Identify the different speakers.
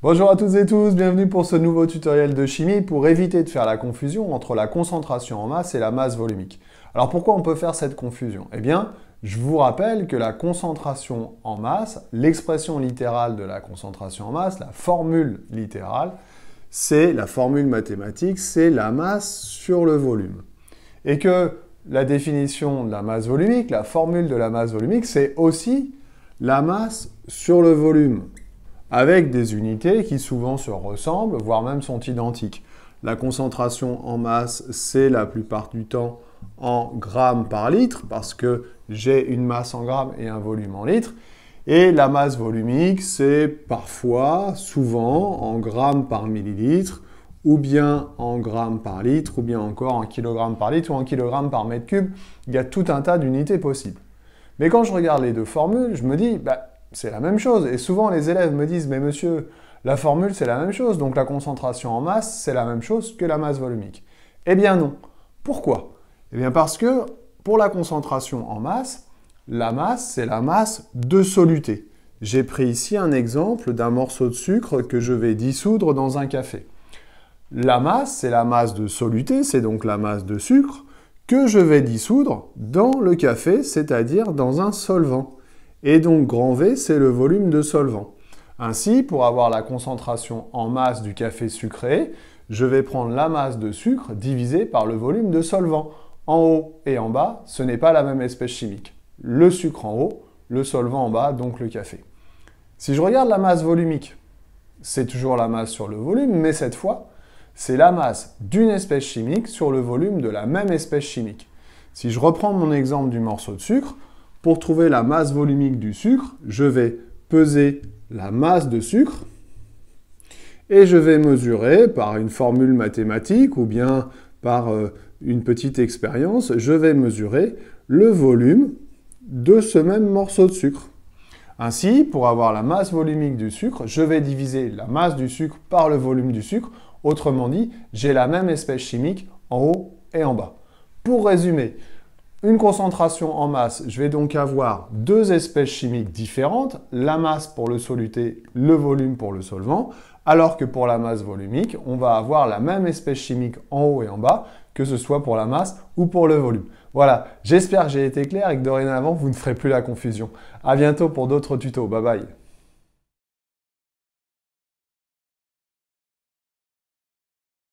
Speaker 1: Bonjour à toutes et tous, bienvenue pour ce nouveau tutoriel de chimie pour éviter de faire la confusion entre la concentration en masse et la masse volumique. Alors pourquoi on peut faire cette confusion? Eh bien, je vous rappelle que la concentration en masse, l'expression littérale de la concentration en masse, la formule littérale, c'est la formule mathématique, c'est la masse sur le volume. Et que la définition de la masse volumique, la formule de la masse volumique, c'est aussi la masse sur le volume, avec des unités qui souvent se ressemblent, voire même sont identiques. La concentration en masse, c'est la plupart du temps en grammes par litre, parce que j'ai une masse en grammes et un volume en litres. Et la masse volumique, c'est parfois, souvent, en grammes par millilitre, ou bien en grammes par litre, ou bien encore en kilogrammes par litre, ou en kilogrammes par mètre cube. Il y a tout un tas d'unités possibles. Mais quand je regarde les deux formules, je me dis, c'est la même chose. Et souvent, les élèves me disent, mais monsieur, la formule, c'est la même chose. Donc la concentration en masse, c'est la même chose que la masse volumique. Eh bien non. Pourquoi? Eh bien parce que pour la concentration en masse, la masse, c'est la masse de soluté. J'ai pris ici un exemple d'un morceau de sucre que je vais dissoudre dans un café. La masse, c'est la masse de soluté, c'est donc la masse de sucre que je vais dissoudre dans le café, c'est-à-dire dans un solvant. Et donc, grand V, c'est le volume de solvant. Ainsi, pour avoir la concentration en masse du café sucré, je vais prendre la masse de sucre divisée par le volume de solvant. En haut et en bas, ce n'est pas la même espèce chimique. Le sucre en haut, le solvant en bas, donc le café. Si je regarde la masse volumique, c'est toujours la masse sur le volume, mais cette fois, c'est la masse d'une espèce chimique sur le volume de la même espèce chimique. Si je reprends mon exemple du morceau de sucre, pour trouver la masse volumique du sucre, je vais peser la masse de sucre et je vais mesurer par une formule mathématique ou bien par une petite expérience, je vais mesurer le volume de ce même morceau de sucre. Ainsi, pour avoir la masse volumique du sucre, je vais diviser la masse du sucre par le volume du sucre. Autrement dit, j'ai la même espèce chimique en haut et en bas. Pour résumer, une concentration en masse, je vais donc avoir deux espèces chimiques différentes, la masse pour le soluté, le volume pour le solvant, alors que pour la masse volumique, on va avoir la même espèce chimique en haut et en bas, que ce soit pour la masse ou pour le volume. Voilà, j'espère que j'ai été clair et que dorénavant, vous ne ferez plus la confusion. À bientôt pour d'autres tutos. Bye bye.